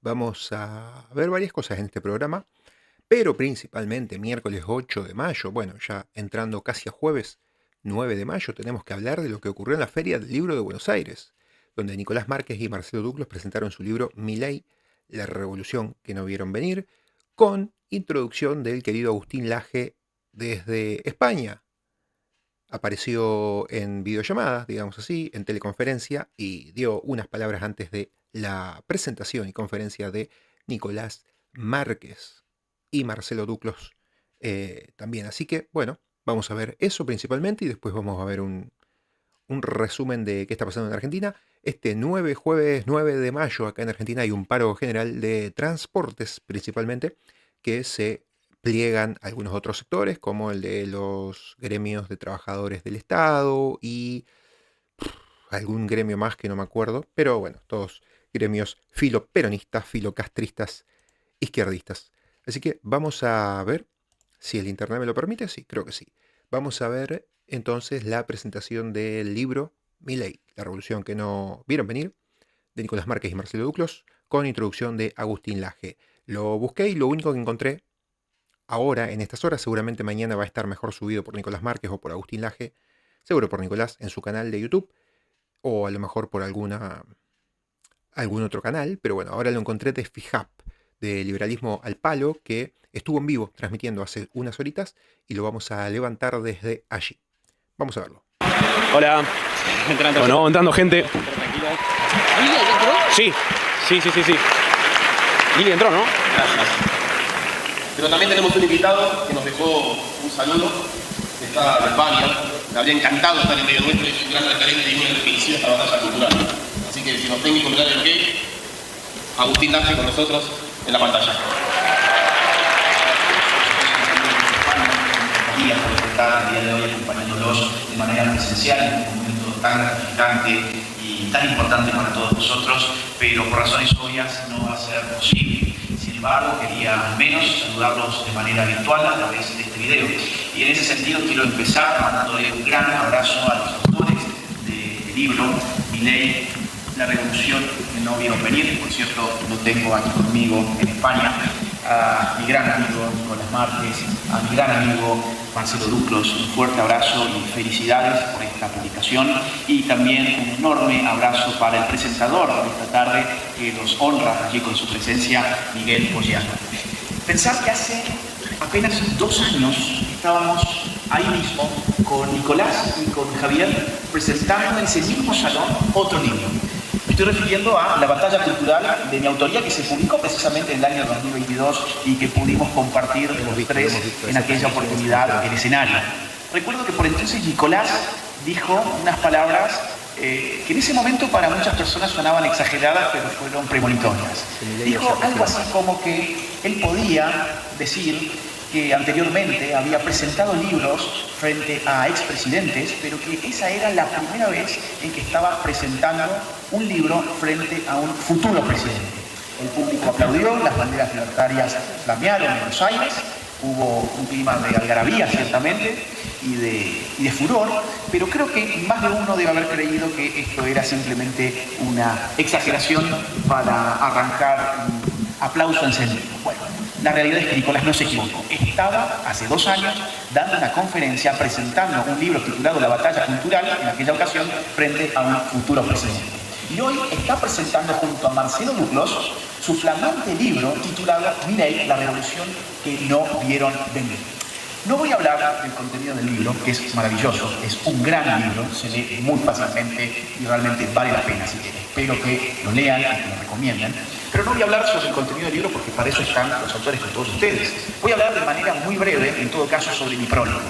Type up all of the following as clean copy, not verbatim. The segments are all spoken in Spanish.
Vamos a ver varias cosas en este programa, pero principalmente miércoles 8 de mayo, bueno, ya entrando casi a jueves 9 de mayo, tenemos que hablar de lo que ocurrió en la Feria del Libro de Buenos Aires, donde Nicolás Márquez y Marcelo Duclos presentaron su libro Milei, la revolución que no vieron venir, con introducción del querido Agustín Laje desde España. Apareció en videollamada, digamos así, en teleconferencia y dio unas palabras antes de la presentación y conferencia de Nicolás Márquez y Marcelo Duclos también. Así que, bueno, vamos a ver eso principalmente y después vamos a ver un resumen de qué está pasando en Argentina. Este jueves 9 de mayo, acá en Argentina hay un paro general de transportes principalmente, que se pliegan algunos otros sectores, como el de los gremios de trabajadores del Estado y algún gremio más que no me acuerdo, pero bueno, todos gremios filoperonistas, filocastristas, izquierdistas. Así que vamos a ver si el internet me lo permite. Sí, creo que sí. Vamos a ver entonces la presentación del libro Milei, la revolución que no vieron venir, de Nicolás Márquez y Marcelo Duclos, con introducción de Agustín Laje. Lo busqué y lo único que encontré ahora, en estas horas, seguramente mañana va a estar mejor subido por Nicolás Márquez o por Agustín Laje, seguro por Nicolás en su canal de YouTube, o a lo mejor por algún otro canal, pero bueno, ahora lo encontré de FIJAP, de Liberalismo al Palo, que estuvo en vivo transmitiendo hace unas horitas y lo vamos a levantar desde allí. Vamos a verlo. Hola. Bueno, entrando gente. ¿Lili entró? Sí. Lili entró, ¿no? Gracias. Pero también tenemos un invitado que nos dejó un saludo, que está de España. Le habría encantado estar en medio nuestro y es un gran referente y una definición de esta batalla cultural. Así que si los técnicos me dan el ok, Agustín Laje con nosotros en la pantalla. Por estar el día de hoy acompañándolos de manera presencial en un momento tan gratificante y tan importante para todos nosotros, pero por razones obvias no va a ser posible. Sin embargo, quería al menos saludarlos de manera virtual a través de este video. Y en ese sentido quiero empezar mandándole un gran abrazo a los autores del libro Milei, la revolución que no vieron venir. Por cierto, lo tengo aquí conmigo en España. A mi gran amigo Nicolás Márquez, a mi gran amigo Marcelo Duclos, un fuerte abrazo y felicidades por esta publicación, y también un enorme abrazo para el presentador de esta tarde que los honra allí con su presencia, Miguel Boyano. Pensar que hace apenas 2 años estábamos ahí mismo con Nicolás y con Javier presentando en ese mismo salón otro libro. Me estoy refiriendo a La batalla cultural de mi autoría, que se publicó precisamente en el año 2022 y que pudimos compartir los tres en aquella oportunidad en escenario. Recuerdo que por entonces Nicolás dijo unas palabras que en ese momento para muchas personas sonaban exageradas, pero fueron premonitorias. Dijo algo así como que él podía decir que anteriormente había presentado libros frente a expresidentes, pero que esa era la primera vez en que estaba presentando un libro frente a un futuro presidente. El público aplaudió, las banderas libertarias flamearon en Buenos Aires, hubo un clima de algarabía ciertamente y de furor, pero creo que más de uno debe haber creído que esto era simplemente una exageración para arrancar un aplauso encendido. Bueno, la realidad es que Nicolás no se equivocó. Estaba hace 2 años dando una conferencia presentando un libro titulado La batalla cultural, en aquella ocasión frente a un futuro presidente. Y hoy está presentando junto a Marcelo Duclos su flamante libro titulado Milei, la revolución que no vieron venir. No voy a hablar del contenido del libro, que es maravilloso, es un gran libro, se lee muy fácilmente y realmente vale la pena, así que espero que lo lean y que lo recomienden. Pero no voy a hablar sobre el contenido del libro porque para eso están los autores con todos ustedes. Voy a hablar de manera muy breve, en todo caso, sobre mi prólogo.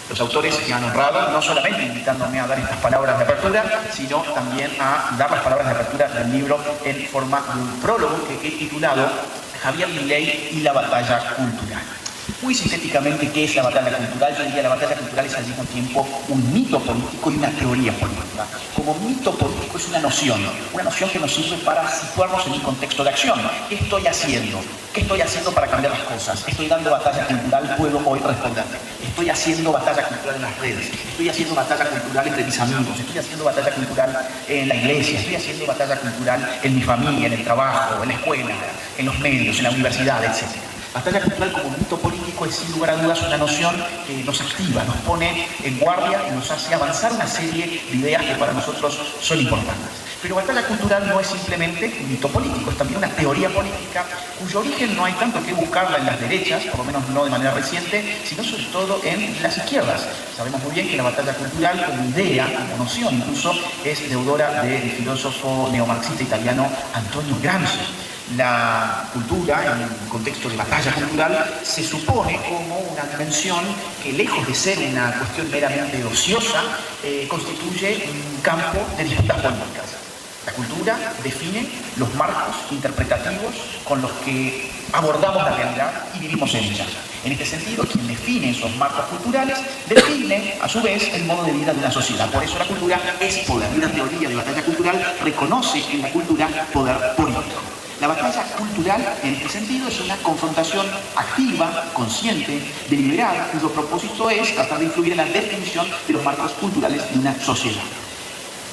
Los autores me han honrado, no solamente invitándome a dar estas palabras de apertura, sino también a dar las palabras de apertura del libro en forma de un prólogo que he titulado Javier Milei y la batalla cultural. Muy sintéticamente, ¿qué es la batalla cultural? Yo diría la batalla cultural es al mismo tiempo un mito político y una teoría política. Como mito político es una noción que nos sirve para situarnos en un contexto de acción. ¿Qué estoy haciendo? ¿Qué estoy haciendo para cambiar las cosas? ¿Estoy dando batalla cultural? Puedo hoy responder. Estoy haciendo batalla cultural en las redes. Estoy haciendo batalla cultural entre mis amigos. Estoy haciendo batalla cultural en la iglesia. Estoy haciendo batalla cultural en mi familia, en el trabajo, en la escuela, en los medios, en la universidad, etc. Batalla cultural como mito político es sin lugar a dudas una noción que nos activa, nos pone en guardia y nos hace avanzar una serie de ideas que para nosotros son importantes. Pero batalla cultural no es simplemente un mito político, es también una teoría política cuyo origen no hay tanto que buscarla en las derechas, por lo menos no de manera reciente, sino sobre todo en las izquierdas. Sabemos muy bien que la batalla cultural como idea, como noción incluso, es deudora del filósofo neomarxista italiano Antonio Gramsci. La cultura, en un contexto de batalla cultural, se supone como una dimensión que, lejos de ser una cuestión meramente ociosa, constituye un campo de disputas políticas. La cultura define los marcos interpretativos con los que abordamos la realidad y vivimos en ella. En este sentido, quien define esos marcos culturales define, a su vez, el modo de vida de una sociedad. Por eso la cultura es poder. Y la teoría de batalla cultural reconoce en la cultura poder político. La batalla cultural, en este sentido, es una confrontación activa, consciente, deliberada, cuyo propósito es tratar de influir en la definición de los marcos culturales de una sociedad.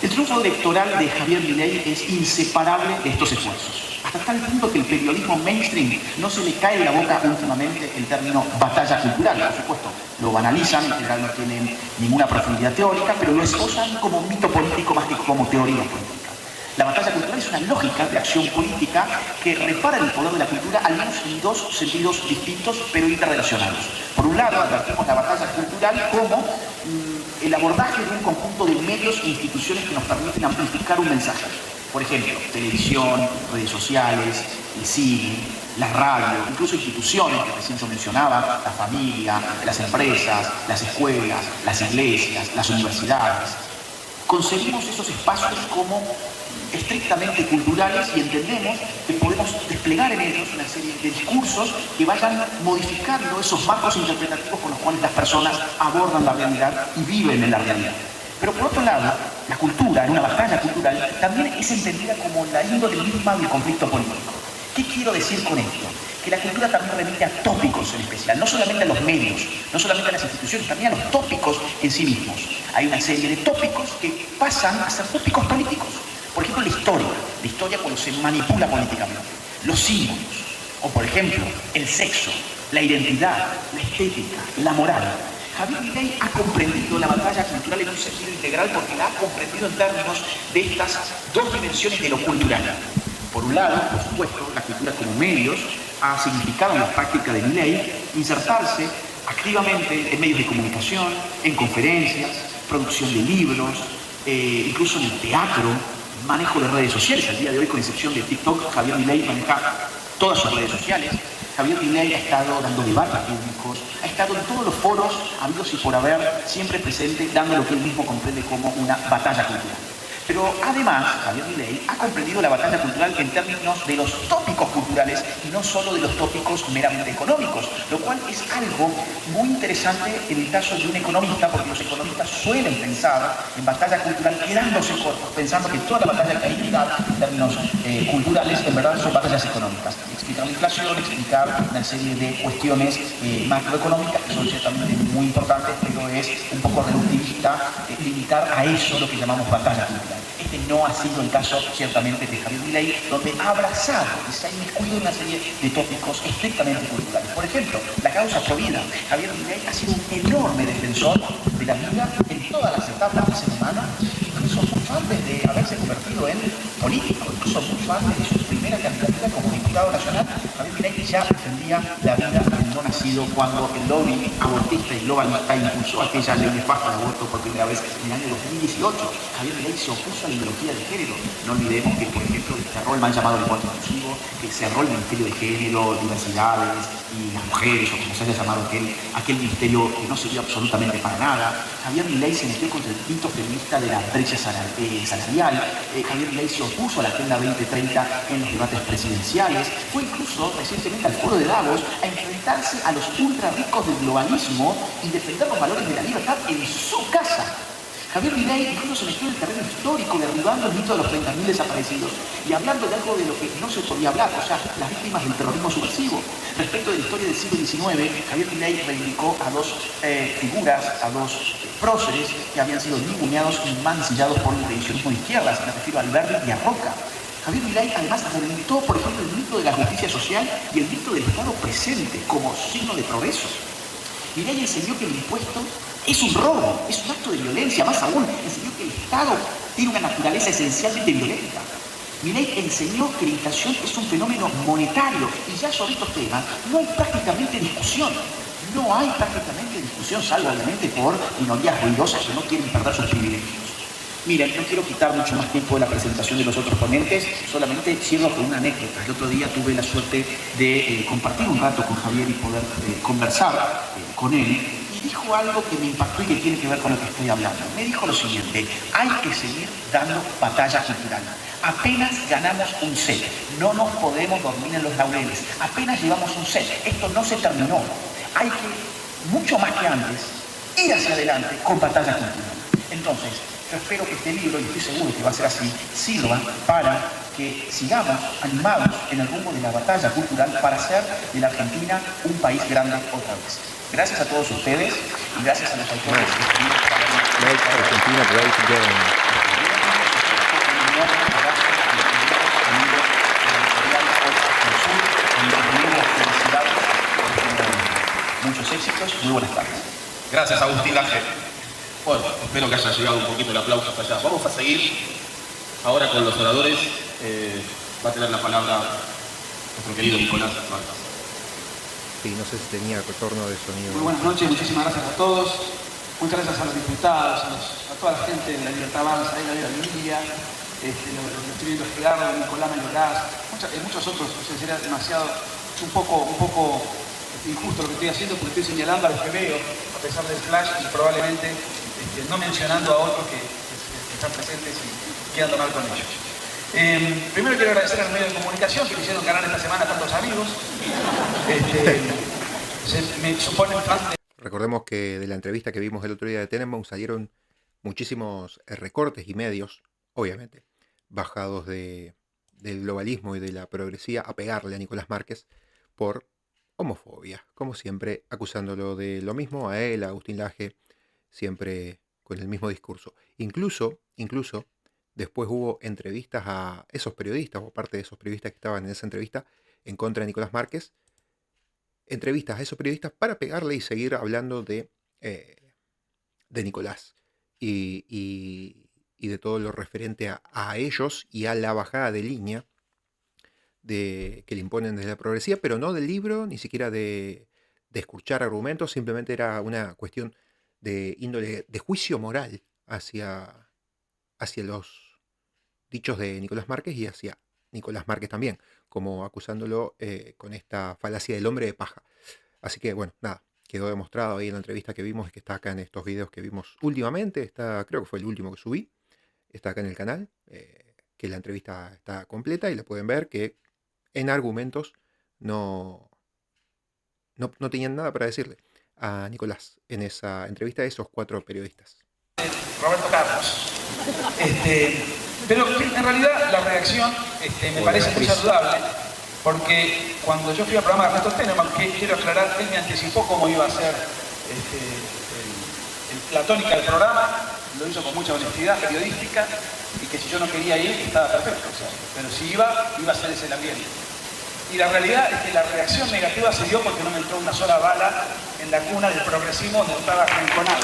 El triunfo electoral de Javier Milei es inseparable de estos esfuerzos, hasta tal punto que el periodismo mainstream no se le cae de la boca últimamente el término batalla cultural. Por supuesto, lo banalizan, en general no tienen ninguna profundidad teórica, pero lo esbozan como un mito político más que como teoría política. La batalla cultural es una lógica de acción política que repara el poder de la cultura al menos en dos sentidos distintos pero interrelacionados. Por un lado, advertimos la batalla cultural como el abordaje de un conjunto de medios e instituciones que nos permiten amplificar un mensaje. Por ejemplo, televisión, redes sociales, el cine, la radio, incluso instituciones que recién yo mencionaba, la familia, las empresas, las escuelas, las iglesias, las universidades. Concebimos esos espacios como estrictamente culturales y entendemos que podemos desplegar en ellos una serie de discursos que vayan modificando esos marcos interpretativos con los cuales las personas abordan la realidad y viven en la realidad. Pero por otro lado, la cultura, en una batalla cultural, también es entendida como la índole misma del conflicto político. ¿Qué quiero decir con esto? Que la cultura también remite a tópicos en especial, no solamente a los medios, no solamente a las instituciones, también a los tópicos en sí mismos. Hay una serie de tópicos que pasan a ser tópicos políticos. Por ejemplo, la historia cuando se manipula políticamente, los símbolos, o por ejemplo, el sexo, la identidad, la estética, la moral. Javier Milei ha comprendido la batalla cultural en un sentido integral porque la ha comprendido en términos de estas dos dimensiones de lo cultural. Por un lado, por supuesto, la cultura como medios ha significado en la práctica de Milei insertarse activamente en medios de comunicación, en conferencias, producción de libros, incluso en el teatro, manejo de redes sociales. Al día de hoy, con excepción de TikTok, Javier Milei maneja todas sus redes sociales. Javier Milei ha estado dando debates públicos, ha estado en todos los foros habidos y por haber, siempre presente, dando lo que él mismo comprende como una batalla cultural. Pero además, Javier Milei ha comprendido la batalla cultural en términos de los tópicos culturales y no solo de los tópicos meramente económicos, lo cual es algo muy interesante en el caso de un economista, porque los economistas suelen pensar en batalla cultural quedándose cortos, pensando que toda la batalla que hay que dar en términos culturales en verdad son batallas económicas. Explicar la inflación, explicar una serie de cuestiones macroeconómicas que son ciertamente muy importantes, pero es un poco reductivista limitar a eso lo que llamamos batalla cultural. Este no ha sido el caso, ciertamente, de Javier Milei, donde ha abrazado y se ha inmiscuido en una serie de tópicos estrictamente culturales. Por ejemplo, la causa provida. Javier Milei ha sido un enorme defensor de la vida en todas las etapas del ser humano, incluso mucho antes de haberse convertido en político, incluso mucho antes de su primera candidatura como diputado nacional. Javier Milei ya defendía la vida del no nacido cuando el lobby abortista y globalista impulsó aquella ley nefasta de aborto por primera vez en el año 2018. Javier Milei se opuso a la ideología de género. No olvidemos que, por ejemplo, cerró el mal llamado lenguaje inclusivo, que cerró el Ministerio de Género, Diversidades y las mujeres, o como se haya llamado aquel ministerio que no sirvió absolutamente para nada. Javier Milei se metió contra el mito feminista de la brecha salarial. Javier Milei se opuso a la Agenda 2030 en los debates presidenciales, fue incluso recientemente al foro de Davos a enfrentarse a los ultra ricos del globalismo y defender los valores de la libertad en su casa. Javier Milei incluso se metió en el terreno histórico, derribando el mito de los 30.000 desaparecidos y hablando de algo de lo que no se podía hablar, o sea, las víctimas del terrorismo subversivo. Respecto de la historia del siglo XIX, Javier Milei reivindicó a dos figuras, a dos próceres que habían sido ninguneados y mancillados por el revisionismo de izquierdas, me refiero a Alberti y a Roca. Javier Milei además reivindicó, por ejemplo, el mito de la justicia social y el mito del Estado presente como signo de progreso. Milei enseñó que el impuesto es un robo, es un acto de violencia, más aún, enseñó que el Estado tiene una naturaleza esencialmente violenta. Milei enseñó que la inflación es un fenómeno monetario y ya sobre estos temas no hay prácticamente discusión. No hay prácticamente discusión, salvo obviamente por minorías ruidosas que no quieren perder sus privilegios. Miren, no quiero quitar mucho más tiempo de la presentación de los otros ponentes, solamente cierro con una anécdota. El otro día tuve la suerte de compartir un rato con Javier y poder conversar con él, y dijo algo que me impactó y que tiene que ver con lo que estoy hablando. Me dijo lo siguiente: hay que seguir dando batalla cultural. Apenas ganamos un set, no nos podemos dormir en los laureles. Apenas llevamos un set, esto no se terminó. Hay que, mucho más que antes, ir hacia adelante con batalla cultural. Entonces, yo espero que este libro, y estoy seguro que va a ser así, sirva para que sigamos animados en el rumbo de la batalla cultural para hacer de la Argentina un país grande otra vez. Gracias a todos ustedes y gracias a los autores que escriben para Make Argentina Great Again. Muchos éxitos, muy buenas tardes. Gracias, Agustín Laje. Bueno, espero que haya llegado un poquito el aplauso hasta allá. Vamos a seguir ahora con los oradores. Va a tener la palabra nuestro querido Nicolás Vargas. Sí, no sé si tenía retorno de sonido. Muy buenas noches, muchísimas gracias a todos. Muchas gracias a los diputados, a toda la gente de la Libertad Avanza, a la Lidia, lo estoy viendo Gerardo, Nicolás Melorás, muchos otros. Sería demasiado, un poco injusto lo que estoy haciendo porque estoy señalando a los que veo, a pesar del flash, y probablemente no mencionando a otros que están presentes y quedando mal con ellos. Primero quiero agradecer a los medios de comunicación que me hicieron ganar esta semana tantos amigos. Me suponen fan de... Recordemos que de la entrevista que vimos el otro día de Tenenbaum salieron muchísimos recortes y medios, obviamente, bajados del globalismo y de la progresía a pegarle a Nicolás Márquez por homofobia, como siempre, acusándolo de lo mismo a él, a Agustín Laje, siempre con el mismo discurso. Incluso, después hubo entrevistas a esos periodistas, o parte de esos periodistas que estaban en esa entrevista, en contra de Nicolás Márquez, entrevistas a esos periodistas para pegarle y seguir hablando de Nicolás y de todo lo referente a ellos y a la bajada de línea que le imponen desde la progresía, pero no del libro, ni siquiera de escuchar argumentos, simplemente era una cuestión de índole de juicio moral hacia los dichos de Nicolás Márquez y hacia Nicolás Márquez también, como acusándolo con esta falacia del hombre de paja. Así que bueno, nada, quedó demostrado ahí en la entrevista que vimos, que está acá en estos videos que vimos últimamente, creo que fue el último que subí, está acá en el canal, que la entrevista está completa y la pueden ver, que en argumentos no tenían nada para decirle a Nicolás en esa entrevista de esos 4 periodistas. Roberto Carlos. Pero en realidad la reacción me parece muy saludable, porque cuando yo fui al programa de Ernesto Tenenbaum, que quiero aclarar, él me anticipó cómo iba a ser la tónica del programa, lo hizo con mucha honestidad periodística, y que si yo no quería ir estaba perfecto, o sea, pero si iba a ser ese el ambiente. Y la realidad es que la reacción negativa se dio porque no me entró una sola bala en la cuna del progresismo donde estaba arrinconado.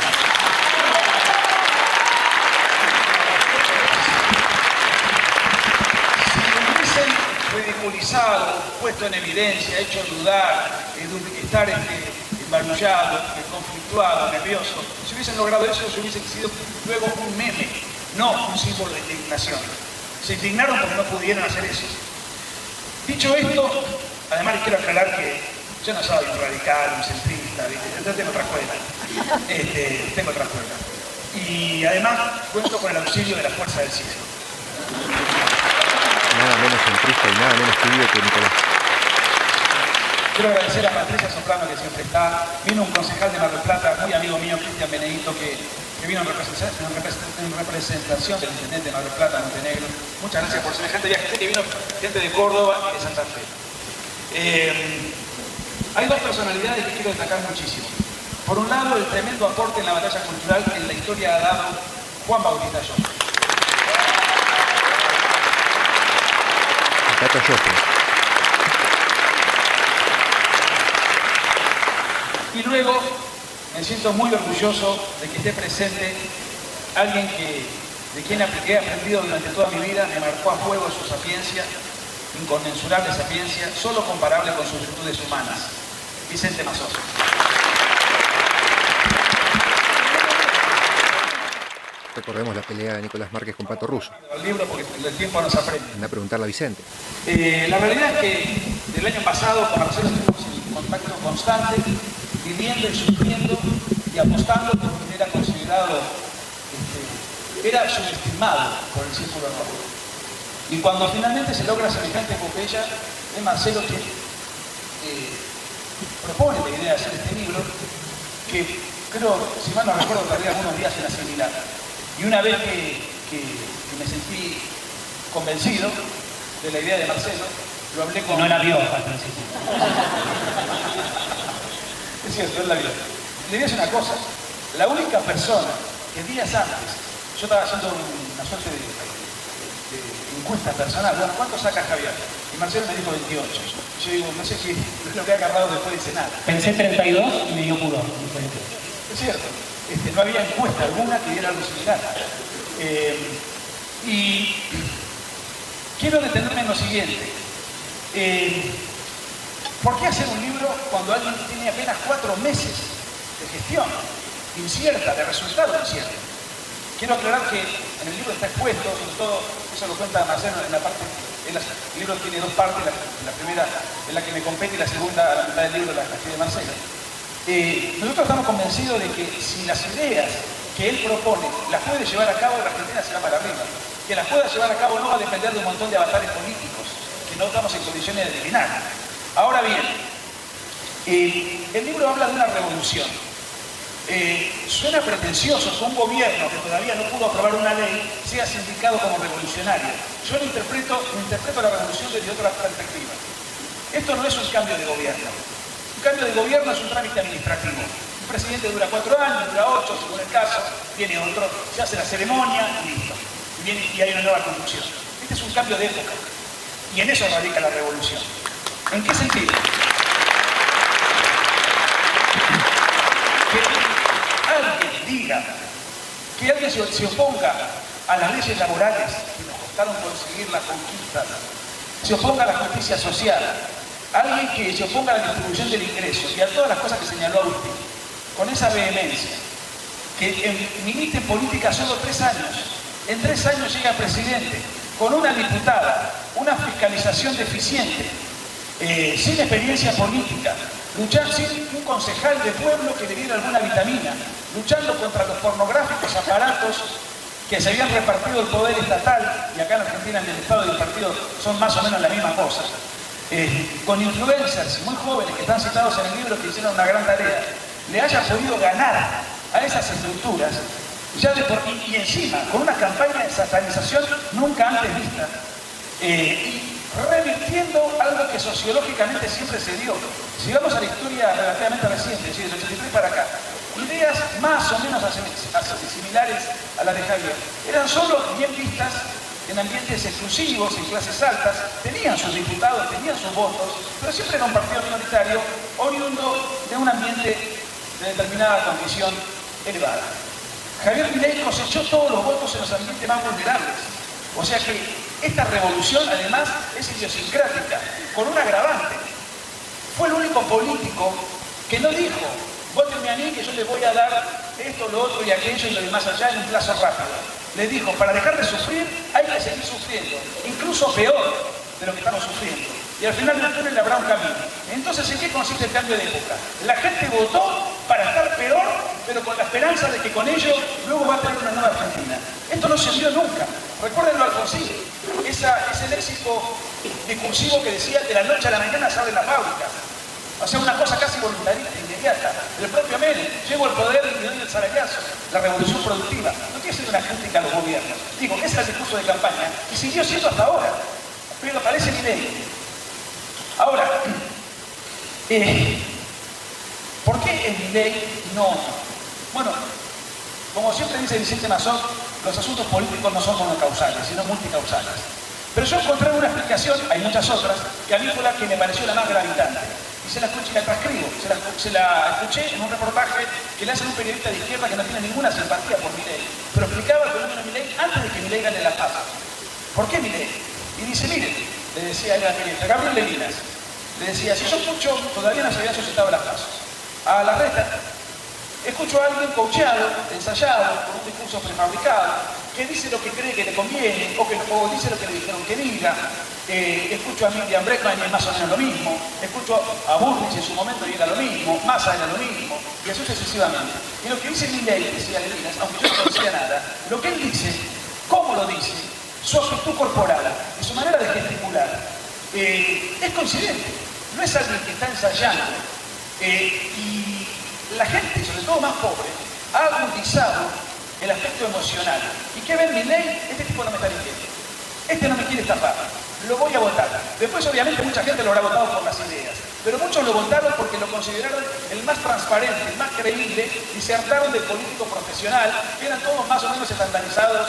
Si me hubiesen ridiculizado, puesto en evidencia, hecho dudar, estar embarullado, conflictuado, nervioso, si hubiesen logrado eso, se hubiese sido luego un meme, no un símbolo de indignación. Se indignaron porque no pudieron hacer eso. Dicho esto, además les quiero aclarar que yo no soy un radical, un centrista, yo tengo otra escuela. Y además cuento con el auxilio de la fuerza del cielo. Nada menos centrista y nada menos querido que Nicolás. Quiero agradecer a Patricia Soprano, que siempre está. Vino un concejal de Mar del Plata, muy amigo mío, Cristian Benedito, que vino en representación del intendente de Mar del Plata, Montenegro. Muchas gracias por semejante viaje. Sé que vino gente de Córdoba y de Santa Fe. Hay dos personalidades que quiero destacar muchísimo. Por un lado, el tremendo aporte en la batalla cultural que en la historia ha dado Juan Bautista Joffre. Tato Joffre. Y luego me siento muy orgulloso de que esté presente alguien de quien he aprendido durante toda mi vida, me marcó a fuego su sapiencia, inconmensurable sapiencia, solo comparable con sus virtudes humanas, Vicente Mazzoso. Recordemos la pelea de Nicolás Márquez con Pato Russo. El libro porque el tiempo nos apremia. Anda a preguntarle a Vicente. La realidad es que del año pasado con Marcelo estuvimos en contacto constante, viviendo y sufriendo y apostando porque era considerado, era subestimado por el círculo rojo. Y cuando finalmente se logra semejante epopeya, es Marcelo que propone la idea de hacer este libro, que creo, si mal no recuerdo, tardé algunos días en asimilar. Y una vez que me sentí convencido de la idea de Marcelo, lo hablé con... No la vio al principio. Es cierto, él la vio. Le voy a decir una cosa, la única persona que días antes, yo estaba haciendo una suerte de encuesta personal, bueno, ¿cuánto saca Javier? Y Marcelo me dijo 28. Yo digo, no sé si es lo que ha agarrado después de cenar. Pensé 32 y me dio pudor. Es cierto, no había encuesta alguna que diera algo similar. Y quiero detenerme en lo siguiente. ¿Por qué hacer un libro cuando alguien tiene apenas 4 meses de gestión incierta, de resultado incierto? Quiero aclarar que en el libro está expuesto, sobre todo, eso lo cuenta Marcelo en la parte, el libro tiene 2 partes, la primera es la que me compete y la segunda, a la mitad del libro, la escribe Marcelo. Nosotros estamos convencidos de que si las ideas que él propone las puede llevar a cabo, la Argentina se va para arriba. Que las pueda llevar a cabo no va a depender de un montón de avatares políticos que no estamos en condiciones de eliminar. Ahora bien, el libro habla de una revolución. Suena pretencioso que un gobierno que todavía no pudo aprobar una ley sea sindicado como revolucionario. Yo lo interpreto la revolución desde otra perspectiva. Esto no es un cambio de gobierno. Un cambio de gobierno es un trámite administrativo. Un presidente dura 4 años, dura 8, según el caso, viene otro, se hace la ceremonia y listo. Y hay una nueva conducción. Este es un cambio de época. Y en eso radica la revolución. ¿En qué sentido? Que alguien diga, que alguien se oponga a las leyes laborales que nos costaron conseguir las conquistas, se oponga a la justicia social, alguien que se oponga a la distribución del ingreso y a todas las cosas que señaló Agustín, con esa vehemencia, que milite en política solo 3 años, en 3 años llega presidente, con una diputada, una fiscalización deficiente, sin experiencia política, luchar sin un concejal de pueblo que le diera alguna vitamina, luchando contra los pornográficos aparatos que se habían repartido el poder estatal, y acá en Argentina en el Estado y el partido son más o menos la misma cosa, con influencers muy jóvenes que están citados en el libro que hicieron una gran tarea, le haya podido ganar a esas estructuras, ya de por y encima, con una campaña de satanización nunca antes vista, y revirtiendo algo que sociológicamente siempre se dio. Si vamos a la historia relativamente reciente, es decir, del 83 para acá, ideas más o menos similares a las de Javier eran solo bien vistas en ambientes exclusivos, en clases altas, tenían sus diputados, tenían sus votos, pero siempre era un partido minoritario oriundo de un ambiente de determinada condición elevada. Javier Milei cosechó todos los votos en los ambientes más vulnerables. O sea que esta revolución además es idiosincrática, con un agravante. Fue el único político que no dijo, vótenme a mí que yo les voy a dar esto, lo otro y aquello y lo demás allá en un plazo rápido. Les dijo, para dejar de sufrir hay que seguir sufriendo, incluso peor de lo que estamos sufriendo. Y al final del túnel habrá un camino. Entonces, ¿en qué consiste el cambio de época? La gente votó para estar peor, pero con la esperanza de que con ello luego va a tener una nueva Argentina. Esto no se vio nunca. Recuérdenlo, Alfonsín. ese léxico discursivo que decía de la noche a la mañana se abren las fábricas. O sea, una cosa casi voluntarista, inmediata. El propio Menem, llego al poder y doy el salariazo, la revolución productiva. No tiene que ser una crítica a los gobiernos. Digo, ese es el discurso de campaña y siguió siendo hasta ahora. Pero aparece Milei. Ahora, ¿por qué el Milei no? Bueno, como siempre dice Vicente Mazón, los asuntos políticos no son monocausales, sino multicausales. Pero yo encontré una explicación, hay muchas otras, que a mí fue la que me pareció la más gravitante. Y se la escuché y la transcribo. Se la escuché en un reportaje que le hace un periodista de izquierda que no tiene ninguna simpatía por Milei. Pero explicaba el fenómeno Milei antes de que Milei gane la paz. ¿Por qué Milei? Y dice, miren, le decía él al periodista, Gabriel Levinas, le decía, si yo escucho, todavía no se habían suscitado las pasos. A la reta, escucho a alguien coacheado, ensayado, con un discurso prefabricado, que dice lo que cree que le conviene, o dice lo que le dijeron que diga. Escucho a Miriam Bregman y es más o menos lo mismo. Escucho a Bullrich en su momento y era lo mismo, Massa era lo mismo, y así sucesivamente. Y lo que dice Milei, decía Levinas, aunque yo no decía nada, lo que él dice, cómo lo dice, su actitud corporal y su manera de gesticular, es coincidente. No es alguien que está ensayando. Y la gente, sobre todo más pobre, ha agudizado el aspecto emocional. ¿Y qué ve en Milei? Este tipo no me está mintiendo. Este no me quiere estafar. Lo voy a votar. Después, obviamente, mucha gente lo habrá votado por las ideas. Pero muchos lo votaron porque lo consideraron el más transparente, el más creíble, y se hartaron del político profesional, que eran todos más o menos estandarizados,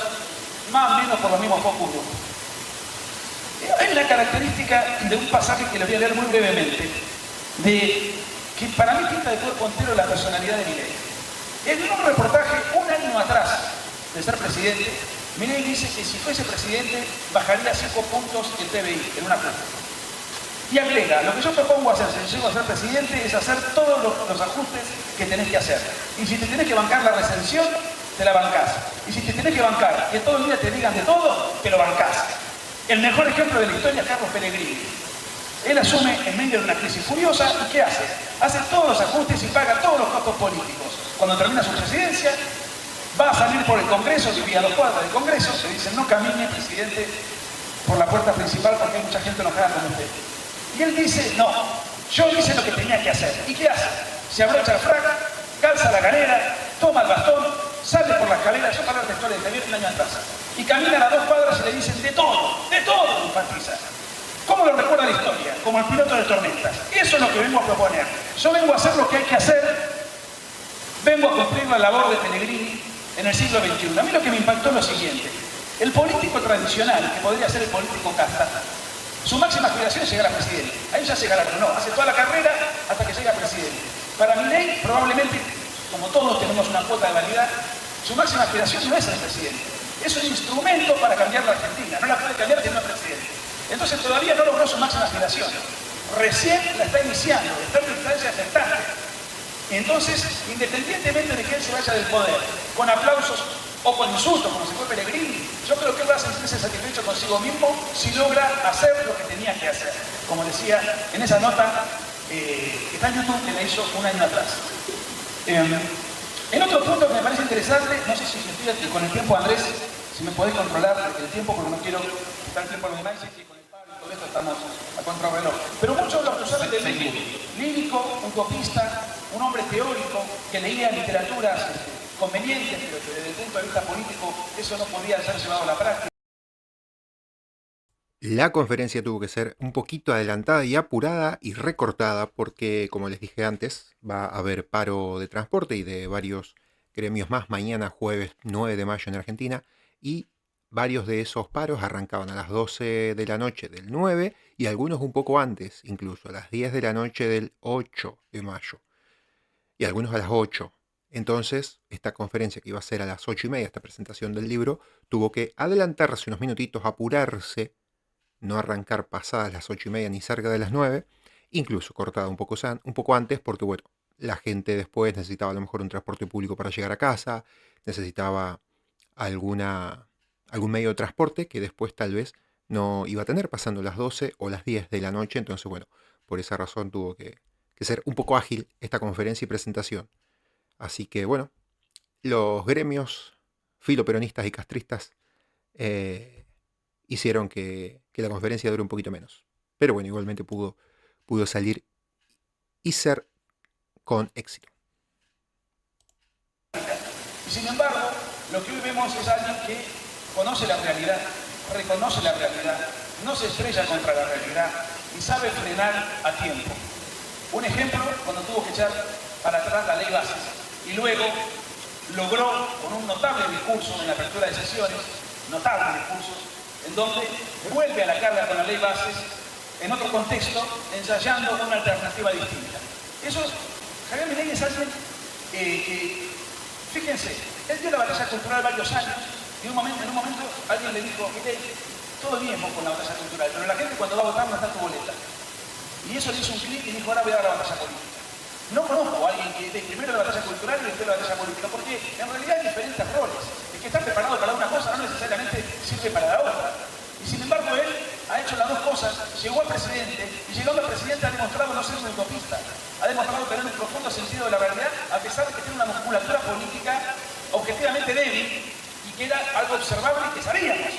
más o menos por los mismos focus grupos. Hay una característica de un pasaje que les voy a leer muy brevemente, que para mí pinta de cuerpo entero la personalidad de Milei. En un reportaje, un año atrás de ser presidente, Milei dice que si fuese presidente bajaría 5 puntos el PBI en una planta. Y agrega, lo que yo propongo hacer si llego a ser presidente es hacer todos los ajustes que tenés que hacer. Y si te tenés que bancar la recensión, te la bancás. Y si te tenés que bancar que todo el día te digan de todo, te lo bancás. El mejor ejemplo de la historia es Carlos Pellegrini. Él asume en medio de una crisis furiosa y ¿qué hace? Hace todos los ajustes y paga todos los costos políticos. Cuando termina su presidencia, va a salir por el Congreso, vivía a 2 cuadras del Congreso, se dice, no camine, presidente, por la puerta principal porque hay mucha gente enojada con usted. Y él dice, no, yo hice lo que tenía que hacer. ¿Y qué hace? Se abrocha el frac, calza la galera, toma el bastón, sale por la escalera, yo para la historia de Javier un año atrás, y caminan a 2 cuadras y le dicen de todo, enfatiza. ¿Cómo lo recuerda la historia? Como el piloto de tormentas. Eso es lo que vengo a proponer. Yo vengo a hacer lo que hay que hacer, vengo a cumplir la labor de Pellegrini en el siglo XXI. A mí lo que me impactó es lo siguiente. El político tradicional, que podría ser el político casta, su máxima aspiración es llegar a presidente. Ahí ya llegará, pero no, hace toda la carrera hasta que llega a presidente. Para Milei, probablemente, como todos tenemos una cuota de validad, su máxima aspiración no es ser presidente. Es un instrumento para cambiar la Argentina. No la puede cambiar si no es presidente. Entonces todavía no logró su máxima aspiración. Recién la está iniciando, está en instancia aceptante. Entonces, independientemente de que él se vaya del poder, con aplausos o con insultos, como se fue Pellegrini, yo creo que él va a sentirse satisfecho consigo mismo si logra hacer lo que tenía que hacer. Como decía en esa nota que está en YouTube, que le hizo un año atrás. En otro punto que me parece interesante, no sé si estoy con el tiempo, Andrés, si me podés controlar el tiempo, porque no quiero quitar tiempo a los demás, y con el Pablo y todo esto estamos a contrarreloj. Pero muchos lo acusaron de lírico, utopista, un hombre teórico que leía literaturas convenientes, pero que desde el punto de vista político eso no podía ser llevado a la práctica. La conferencia tuvo que ser un poquito adelantada y apurada y recortada porque, como les dije antes, va a haber paro de transporte y de varios gremios más mañana jueves 9 de mayo en Argentina, y varios de esos paros arrancaban a las 12 de la noche del 9 y algunos un poco antes, incluso a las 10 de la noche del 8 de mayo y algunos a las 8. Entonces, esta conferencia que iba a ser a las 8:30, esta presentación del libro, tuvo que adelantarse unos minutitos, apurarse, no arrancar pasadas las 8:30 ni cerca de las 9, incluso cortada un poco antes, porque bueno, la gente después necesitaba a lo mejor un transporte público para llegar a casa, necesitaba algún medio de transporte que después tal vez no iba a tener pasando las 12 o las 10 de la noche. Entonces bueno, por esa razón tuvo que ser un poco ágil esta conferencia y presentación. Así que bueno, los gremios filoperonistas y castristas hicieron que la conferencia dure un poquito menos. Pero bueno, igualmente pudo salir y ser con éxito. Y sin embargo, lo que hoy vemos es alguien que conoce la realidad, reconoce la realidad, no se estrella contra la realidad y sabe frenar a tiempo. Un ejemplo, cuando tuvo que echar para atrás la ley Bases y luego logró con un notable discurso en la apertura de sesiones, notable discurso, en donde vuelve a la carga con la ley Bases en otro contexto, ensayando una alternativa distinta. Eso, Javier Milei es alguien que, fíjense, él dio la batalla cultural varios años y en un momento alguien le dijo, Milei, todo bien vos con la batalla cultural, pero la gente cuando va a votar no está tu boleta. Y eso le hizo un clic y dijo, ahora voy a dar la batalla política. No conozco a alguien que dé primero la batalla cultural y después la batalla política, porque en realidad hay diferentes roles. El que está preparado para una cosa no necesariamente sirve para la otra. Y sin embargo él ha hecho las dos cosas, llegó a presidente y llegando a presidente ha demostrado no ser un utopista, ha demostrado tener un profundo sentido de la realidad a pesar de que tiene una musculatura política objetivamente débil y que era algo observable y que sabíamos.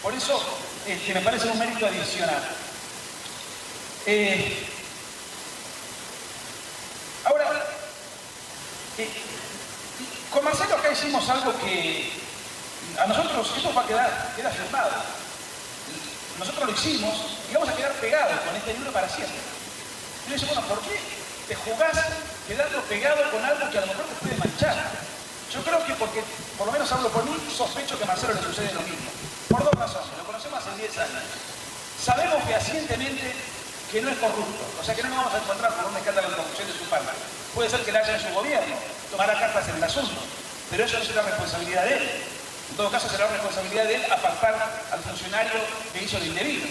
Por eso me parece un mérito adicional. Ahora, con Marcelo acá hicimos algo que a nosotros, esto va a queda firmado. Nosotros lo hicimos y vamos a quedar pegados con este libro para siempre. Y yo dice, bueno, ¿por qué te jugás quedando pegado con algo que a lo mejor te puede manchar? Yo creo que porque, por lo menos hablo por mí, sospecho que a Marcelo le sucede lo mismo. Por dos razones. Lo conocemos hace 10 años. Sabemos fehacientemente que no es corrupto, o sea que no nos vamos a encontrar con un escándalo de corrupción de su parte. Puede ser que la haya en su gobierno, tomará cartas en el asunto, pero eso no será responsabilidad de él. En todo caso será responsabilidad de él apartar al funcionario que hizo lo indebido.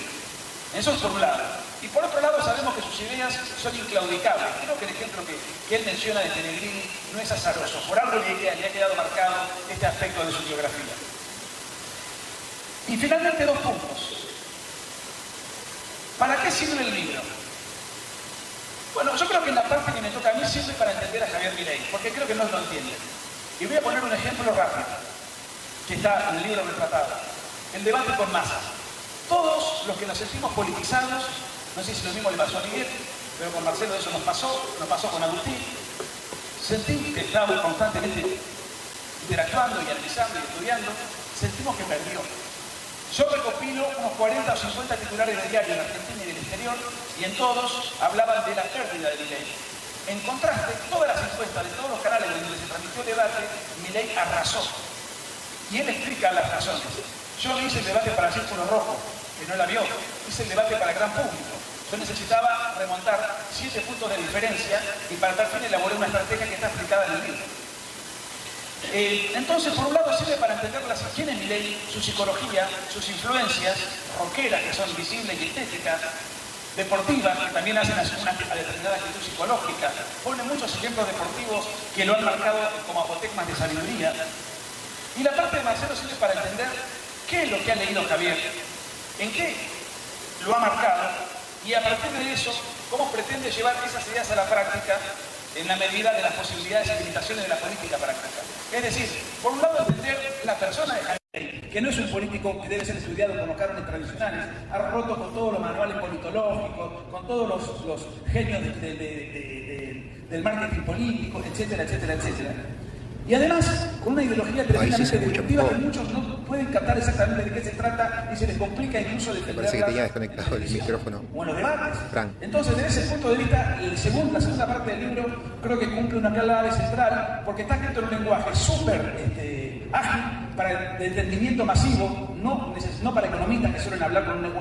Eso es por un lado. Y por otro lado sabemos que sus ideas son inclaudicables. Creo que el ejemplo que él menciona de Pellegrini no es azaroso. Por algo le ha quedado marcado este aspecto de su biografía. Y finalmente 2 puntos. ¿Para qué sirve el libro? Bueno, yo creo que en la parte que me toca a mí sirve para entender a Javier Milei, porque creo que no lo entienden. Y voy a poner un ejemplo rápido, que está en el libro retratado. El debate con Massa. Todos los que nos sentimos politizados, no sé si lo mismo le pasó a Miguel, pero con Marcelo eso nos pasó con Agustín. Sentí que estábamos constantemente interactuando y analizando y estudiando, sentimos que perdió. Yo recopilo unos 40 o 50 titulares de diario en Argentina y del exterior y en todos hablaban de la pérdida de Milei. En contraste, todas las encuestas de todos los canales donde se transmitió el debate, Milei arrasó. Y él explica las razones. Yo no hice el debate para el Círculo Rojo, que no la vio. Hice el debate para el gran público. Yo necesitaba remontar 7 puntos de diferencia y para tal fin elaboré una estrategia que está explicada en el libro. Entonces, por un lado sirve para entender quién es Milei, su psicología, sus influencias rockeras que son visibles y estéticas, deportivas que también hacen una determinada actitud psicológica, pone muchos ejemplos deportivos que lo han marcado como apotegmas de sabiduría. Y la parte de Marcelo sirve para entender qué es lo que ha leído Javier, en qué lo ha marcado y a partir de eso, cómo pretende llevar esas ideas a la práctica en la medida de las posibilidades y limitaciones de la política práctica. Es decir, por un lado entender la persona de Javier, que no es un político que debe ser estudiado con los cánones tradicionales, ha roto con todos los manuales politológicos, con todos los genios del marketing político, etcétera, etcétera, etcétera. Y además, con una ideología tremendamente disruptiva que muchos no pueden captar exactamente de qué se trata y se les complica incluso defenderla. Parece que tenía desconectado el micrófono. O en los debates. Frank. Entonces, desde ese punto de vista, la segunda parte del libro creo que cumple una clave central porque está escrito en un lenguaje súper ágil para el entendimiento masivo, no para economistas que suelen hablar con un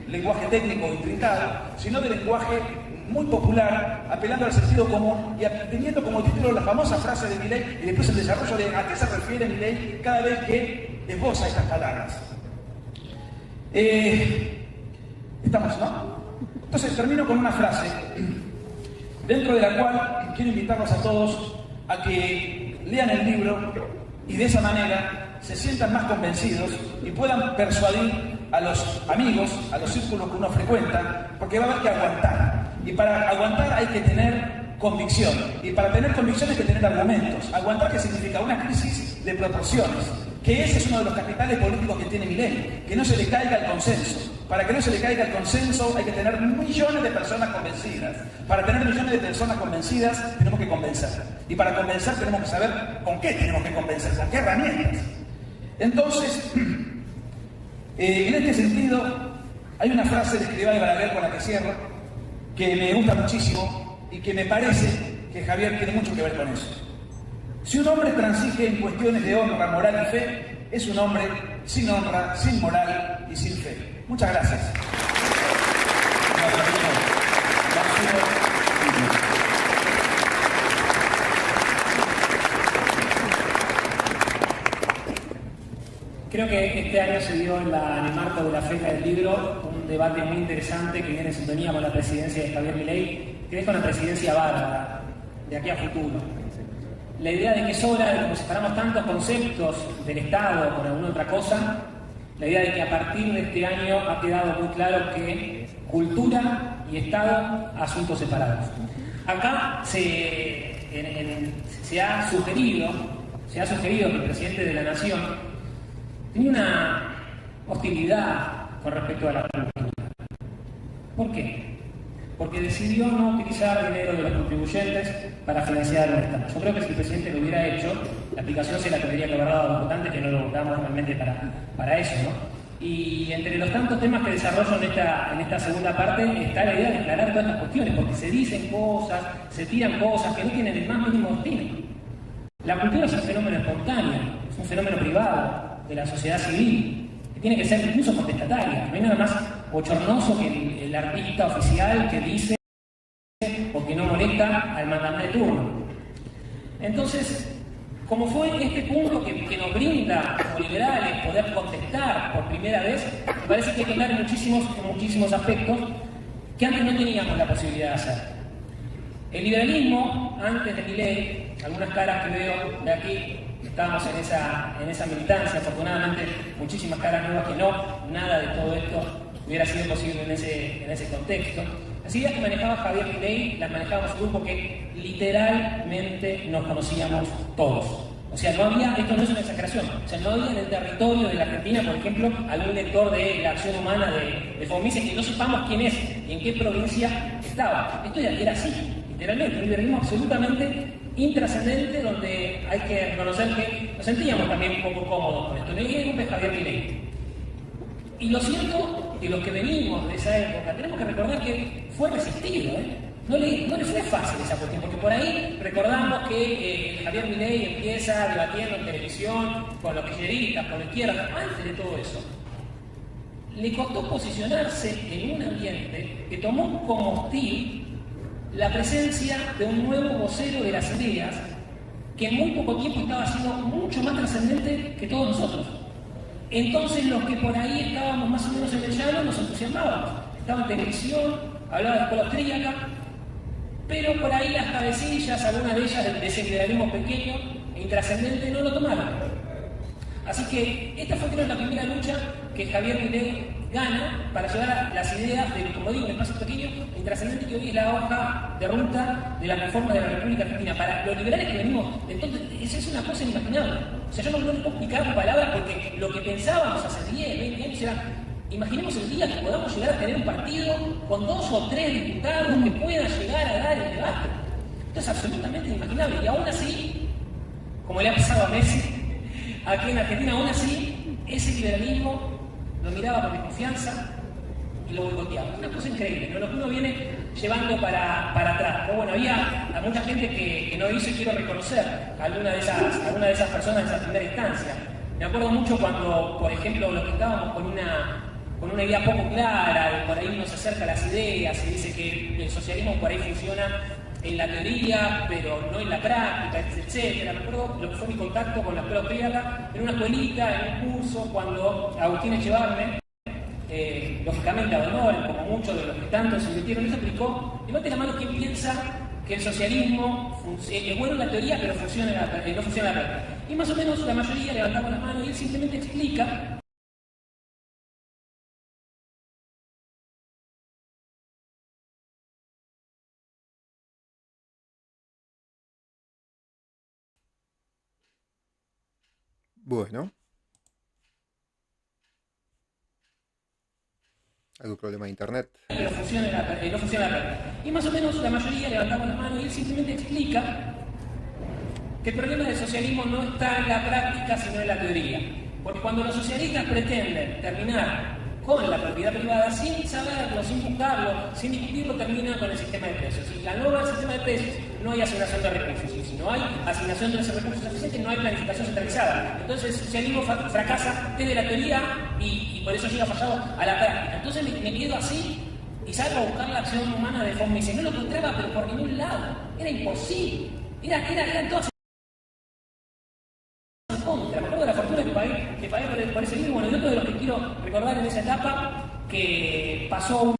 lenguaje técnico intrincado, sino de lenguaje muy popular, apelando al sentido común y teniendo como título la famosa frase de Milei y después el desarrollo de a qué se refiere Milei cada vez que esboza estas palabras. ¿Estamos, no? Entonces termino con una frase, dentro de la cual quiero invitarlos a todos a que lean el libro y de esa manera se sientan más convencidos y puedan persuadir a los amigos, a los círculos que uno frecuenta, porque va a haber que aguantar. Y para aguantar hay que tener convicción. Y para tener convicción hay que tener argumentos. Aguantar, ¿qué significa? Una crisis de proporciones. que ese es uno de los capitales políticos que tiene Milei, que no se le caiga el consenso. Para que no se le caiga el consenso hay que tener millones de personas convencidas. Para tener millones de personas convencidas tenemos que convencer. Y para convencer tenemos que saber con qué tenemos que convencer, con qué herramientas. Entonces, en este sentido, hay una frase de Escribá y Balaguer con la que cierro, que me gusta muchísimo y que me parece que Javier tiene mucho que ver con eso. Si un hombre transige en cuestiones de honra, moral y fe, es un hombre sin honra, sin moral y sin fe. Muchas gracias. Creo que este año se dio en el marco de la Feria del Libro un debate muy interesante que viene en sintonía con la presidencia de Javier Milei, que es con la presidencia bárbara, de aquí a futuro. La idea de que es hora de, como separamos tantos conceptos del Estado con alguna otra cosa, la idea de que a partir de este año ha quedado muy claro que cultura y Estado, asuntos separados. Acá se ha sugerido que el presidente de la Nación tenía una hostilidad con respecto a la cultura. ¿Por qué? Porque decidió no utilizar dinero de los contribuyentes para financiar el Estado. Yo creo que si el presidente lo hubiera hecho, la aplicación se la tendría que haber dado a los votantes, que no lo votamos realmente para eso, ¿no? Y entre los tantos temas que desarrollo en esta segunda parte está la idea de aclarar todas estas cuestiones, porque se dicen cosas, se tiran cosas que no tienen el más mínimo destino. La cultura es un fenómeno espontáneo, es un fenómeno privado de la sociedad civil, que tiene que ser incluso contestataria. No hay nada más bochornoso que el artista oficial que dice o que no molesta al mandante de turno. Entonces, como fue este punto que nos brinda como liberales poder contestar por primera vez, me parece que hay que hablar en muchísimos aspectos que antes no teníamos la posibilidad de hacer. El liberalismo, antes de Milei, algunas caras que veo de aquí, estábamos en esa militancia, afortunadamente muchísimas caras nuevas que no, nada de todo esto hubiera sido posible en ese contexto. Las ideas que manejaba Javier Milei las manejábamos un grupo que literalmente nos conocíamos todos. O sea, no había, esto no es una exageración, o sea, no había en el territorio de la Argentina, por ejemplo, algún lector de la acción humana de Fomises que no sepamos quién es y en qué provincia estaba. Esto ya era así, literalmente, un liberalismo absolutamente intrascendente, donde hay que reconocer que nos sentíamos también un poco cómodos con esto. No hay un Javier Milei. Y lo cierto, que los que venimos de esa época, tenemos que recordar que fue resistido, No le fue fácil esa cuestión, porque por ahí recordamos que Javier Milei empieza debatiendo en televisión con los kirchneristas, con la izquierda, antes de todo eso. Le costó posicionarse en un ambiente que tomó como hostil la presencia de un nuevo vocero de las ideas que en muy poco tiempo estaba siendo mucho más trascendente que todos nosotros. Entonces los que por ahí estábamos más o menos en el llano nos entusiasmábamos. Estaba en televisión, hablaba de escuela austríaca, pero por ahí las cabecillas, algunas de ellas de ese liberalismo pequeño e intrascendente, no lo tomaron. Así que esta fue, creo, la primera lucha que Javier Milei gana para llevar las ideas de, como digo, un espacio pequeño e intrascendente que hoy es la hoja de ruta de la reforma de la República Argentina. Para los liberales que venimos, entonces, eso es una cosa inimaginable. O sea, yo no puedo explicar con palabras porque lo que pensábamos hace 10, 20 años era, imaginemos el día que podamos llegar a tener un partido con 2 o 3 diputados que puedan llegar a dar el debate. Esto es absolutamente inimaginable. Y aún así, como le ha pasado a Messi, aquí en Argentina, aún así, ese liberalismo lo miraba con desconfianza y lo boicoteaba. Una cosa increíble, ¿no? Lo que uno viene llevando para atrás. Pero bueno, había a mucha gente que no hizo, y quiero reconocer a alguna de esas personas en esa primera instancia. Me acuerdo mucho cuando, por ejemplo, los que estábamos con una idea poco clara, por ahí uno se acerca a las ideas y dice que el socialismo por ahí funciona en la teoría, pero no en la práctica, etc. Me acuerdo lo que fue mi contacto con la escuela austríaca en una escuelita, en un curso, cuando Agustín Echevarne, lógicamente ad honorem, como muchos de los que tanto se invirtieron, les explicó, levante la mano quien piensa que el socialismo es bueno en la teoría, pero no funciona en la práctica. Y más o menos la mayoría levantamos las manos y él simplemente explica. Bueno, ¿Algún problema de internet? Pero no funciona la red. Y más o menos la mayoría levantamos la mano y él simplemente explica que el problema del socialismo no está en la práctica, sino en la teoría. Porque cuando los socialistas pretenden terminar con la propiedad privada sin saberlo, sin buscarlo, sin discutirlo, termina con el sistema de precios. Si al no haber sistema de precios, no hay asignación de recursos. Y si no hay asignación de esos recursos suficientes, no hay planificación centralizada. Entonces el socialismo fracasa desde la teoría y por eso llega fallado a la práctica. Entonces me quedo así y salgo a buscar la acción humana de forma y dice, no lo encontraba, pero por ningún lado. Era imposible. Eran todas en contra. Me acuerdo de la fortuna que pagué por ese libro. Bueno, y otro de los que quiero recordar en esa etapa, que pasó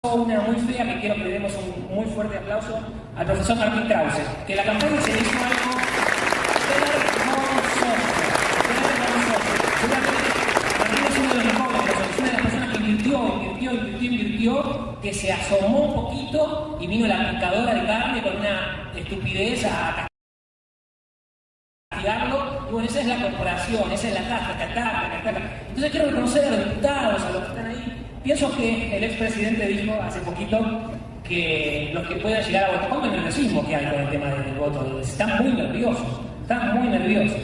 una muy fea, que quiero que le demos un muy fuerte aplauso al profesor Martín Krause, que la campaña se hizo algo vergonzoso. Martín es uno de los mejores, es una de las personas que invirtió, que se asomó un poquito y vino la picadora de carne con una estupidez a castigarlo. Y bueno, esa es la corporación, esa es la caja que ataca. Entonces quiero reconocer a los diputados, a los que están ahí. Pienso que el expresidente dijo hace poquito que los que puedan llegar a votar, con el nerviosismo que hay con el tema del voto, están muy nerviosos.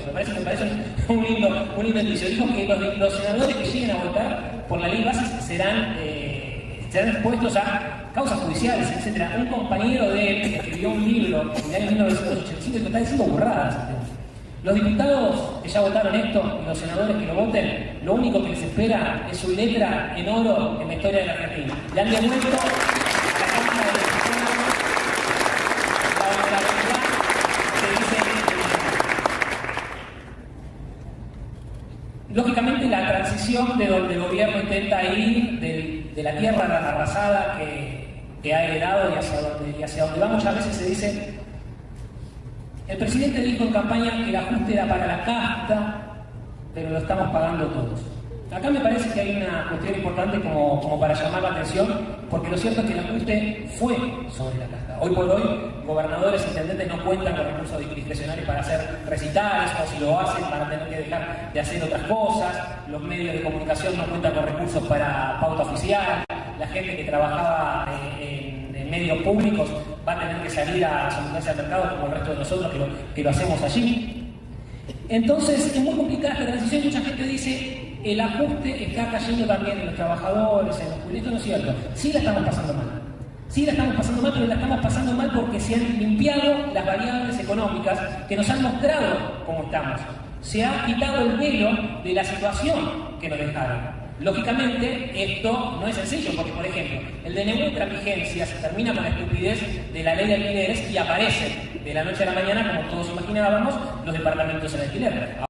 Me parece un lindo indicio. Dijo que los senadores que lleguen a votar por la ley base serán expuestos a causas judiciales, etc. Un compañero de él escribió un libro en el año 1985 y está diciendo burradas. Los diputados que ya votaron esto y los senadores que lo voten, lo único que les espera es su letra en oro en la historia de la Argentina. Le han devuelto a la Cámara de Diputados la honorabilidad que dice. Lógicamente la transición de donde el gobierno intenta ir, de la tierra arrasada que ha heredado y hacia donde va, muchas veces se dice. El presidente dijo en campaña que el ajuste era para la casta, pero lo estamos pagando todos. Acá me parece que hay una cuestión importante como para llamar la atención, porque lo cierto es que el ajuste fue sobre la casta. Hoy por hoy, gobernadores e intendentes no cuentan con recursos discrecionales para hacer recitales, o si lo hacen van a tener que dejar de hacer otras cosas. Los medios de comunicación no cuentan con recursos para pauta oficial. La gente que trabajaba en medios públicos va a tener que salir a someterse al mercado como el resto de nosotros que lo hacemos allí. Entonces es muy complicada esta transición. Mucha gente dice el ajuste está cayendo también en los trabajadores, en los públicos. Esto no es cierto. Sí la estamos pasando mal, pero la estamos pasando mal porque se han limpiado las variables económicas que nos han mostrado cómo estamos. Se ha quitado el velo de la situación que nos dejaron. Lógicamente, esto no es sencillo, porque, por ejemplo, el DNU entra en vigencia, se termina con la estupidez de la ley de alquileres y aparecen de la noche a la mañana, como todos imaginábamos, los departamentos en alquiler.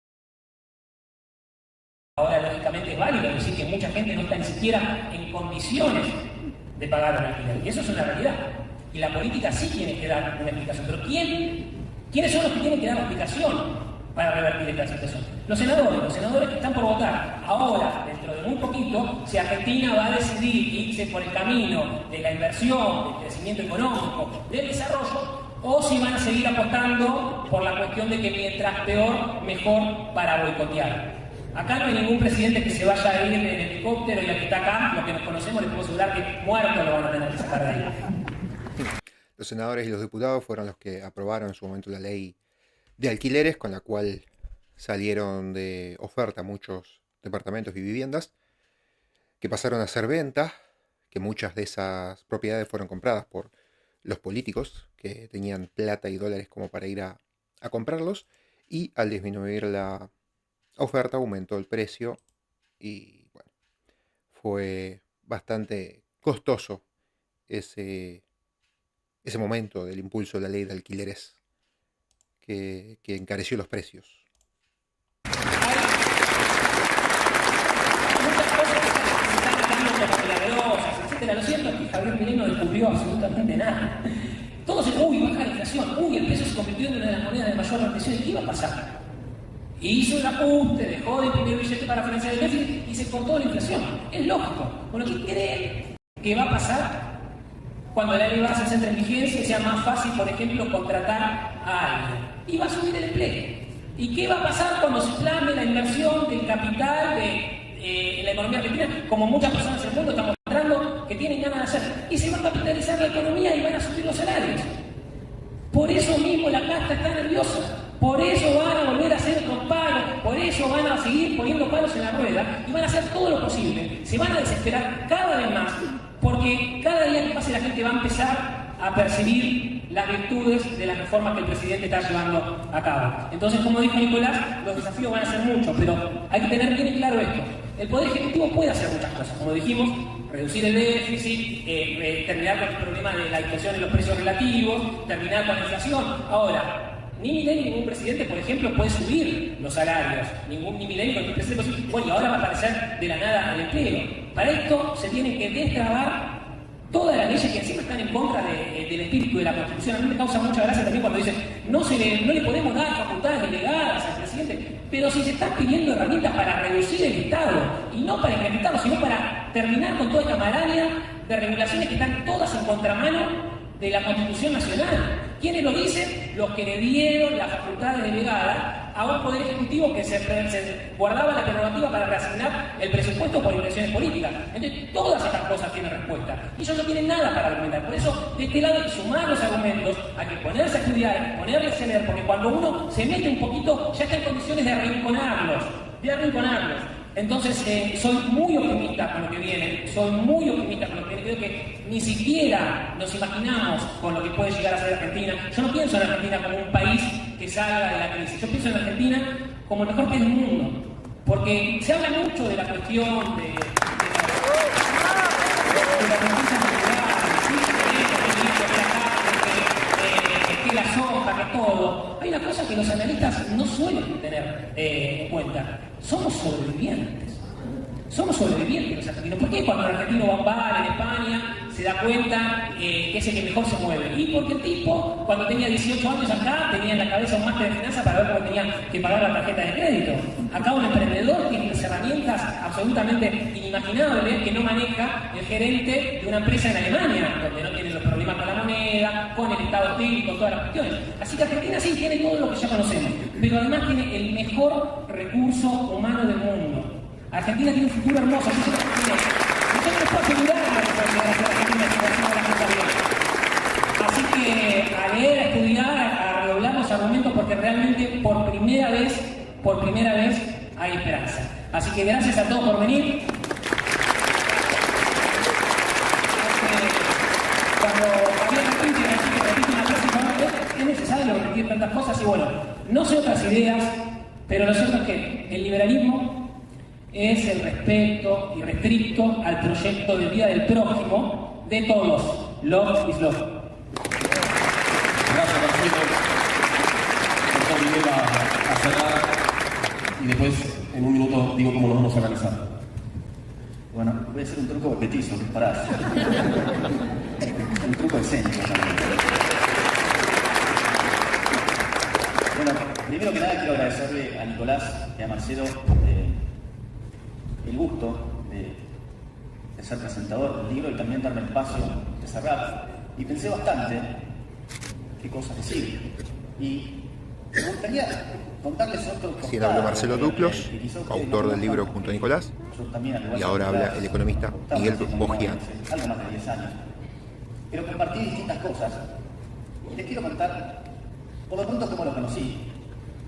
Ahora, lógicamente, es válido decir que mucha gente no está ni siquiera en condiciones de pagar un alquiler, y eso es una realidad. Y la política sí tiene que dar una explicación, pero ¿quiénes son los que tienen que dar la explicación para revertir esta situación? Los senadores que están por votar. Ahora, dentro de muy poquito, si Argentina va a decidir irse por el camino de la inversión, del crecimiento económico, del desarrollo, o si van a seguir apostando por la cuestión de que mientras peor, mejor para boicotear. Acá no hay ningún presidente que se vaya a ir en helicóptero, y el que está acá, los que nos conocemos, les puedo asegurar que muertos lo van a tener que sacar de ahí. Los senadores y los diputados fueron los que aprobaron en su momento la ley de alquileres, con la cual salieron de oferta muchos departamentos y viviendas que pasaron a ser venta, que muchas de esas propiedades fueron compradas por los políticos que tenían plata y dólares como para ir a comprarlos, y al disminuir la oferta aumentó el precio y bueno, fue bastante costoso ese momento del impulso de la ley de alquileres que encareció los precios. Lo cierto es que Javier Milei no descubrió absolutamente nada. Todos dicen, baja la inflación, el peso se convirtió en una de las monedas de mayor rendición. ¿Qué iba a pasar? Hizo el ajuste, dejó de imprimir billetes para financiar el déficit y se cortó la inflación. Es lógico. Bueno, ¿qué creen que va a pasar cuando la ley base entre en vigencia y sea más fácil, por ejemplo, contratar a alguien? Y va a subir el empleo. ¿Y qué va a pasar cuando se plane la inversión del capital en la economía argentina, como muchas personas en el mundo están mostrando que tienen ganas de hacer. Y se va a capitalizar la economía y van a subir los salarios. Por eso mismo la casta está nerviosa. Por eso van a volver a hacer otros paros, por eso van a seguir poniendo palos en la rueda y van a hacer todo lo posible. Se van a desesperar cada vez más, porque cada día que pase la gente va a empezar a percibir las virtudes de las reformas que el presidente está llevando a cabo. Entonces, como dijo Nicolás, los desafíos van a ser muchos, pero hay que tener bien claro esto. El Poder Ejecutivo puede hacer muchas cosas, como dijimos, reducir el déficit, terminar con el problema de la inflación en los precios relativos, terminar con la inflación. Ahora, ni Milei ni ningún presidente, por ejemplo, puede subir los salarios. Ni Milei ni ningún presidente puede subir. Bueno, y ahora va a aparecer de la nada el empleo. Para esto se tienen que destrabar todas las leyes que encima están en contra del espíritu de la Constitución. A mí me causa mucha gracia también cuando dicen no le podemos dar facultades delegadas al presidente, pero si se están pidiendo herramientas para reducir el Estado, y no para incrementarlo, sino para terminar con toda esta maraña de regulaciones que están todas en contramano de la Constitución Nacional. ¿Quiénes lo dicen? Los que le dieron las facultades delegadas a un Poder Ejecutivo que se guardaba la prerrogativa para reasignar el presupuesto por inversiones políticas. Entonces, todas estas cosas tienen respuesta. Y ellos no tienen nada para argumentar. Por eso, de este lado hay que sumar los argumentos, hay que ponerse a estudiar, ponerles a leer, porque cuando uno se mete un poquito, ya está en condiciones de arrinconarlos. Entonces, soy muy optimista con lo que viene, creo que ni siquiera nos imaginamos con lo que puede llegar a ser Argentina. Yo no pienso en Argentina como un país que salga de la crisis, yo pienso en Argentina como el mejor país del mundo, porque se habla mucho de la cuestión de la justicia que la soja, que todo. Hay una cosa que los analistas no suelen tener en cuenta. Somos sobrevivientes los argentinos. ¿Por qué cuando el argentino va a un bar en España se da cuenta que es el que mejor se mueve? Y porque el tipo, cuando tenía 18 años acá, tenía en la cabeza un máster de finanzas para ver cómo tenía que pagar la tarjeta de crédito. Acá un emprendedor tiene unas herramientas absolutamente inimaginables que no maneja el gerente de una empresa en Alemania, donde no tiene los problemas con la moneda, con el estado hostil, con todas las cuestiones. Así que Argentina sí tiene todo lo que ya conocemos, pero además tiene el mejor recurso humano del mundo. Argentina tiene un futuro hermoso, así que no les puedo asegurar la responsabilidad de Argentina si no hacemos las cosas bien. Así que a leer, a estudiar, a redoblar los argumentos, porque realmente por primera vez hay esperanza. Así que gracias a todos por venir. Cuando había repite una frase, es necesario repetir tantas cosas y bueno, no sé otras ideas, pero lo cierto es que el liberalismo es el respeto irrestricto al proyecto de vida del prójimo de todos. Love is love. Gracias, Marcelo. Por Miguel a cerrar y después en un minuto digo cómo nos vamos a organizar. Bueno, voy a hacer un truco petizo, que es parar. Un truco escénico también. Bueno, primero que nada quiero agradecerle a Nicolás y a Marcelo el gusto de ser presentador del libro y también darme el espacio de cerrar. Y pensé bastante qué cosas decir. Y me gustaría contarles otro costado. Quien habla Marcelo Duclos, autor del libro junto a Nicolás, y ahora habla el economista Miguel Bogian. Algo más de 10 años. Pero compartí distintas cosas. Y les quiero contar, por lo pronto, cómo lo conocí.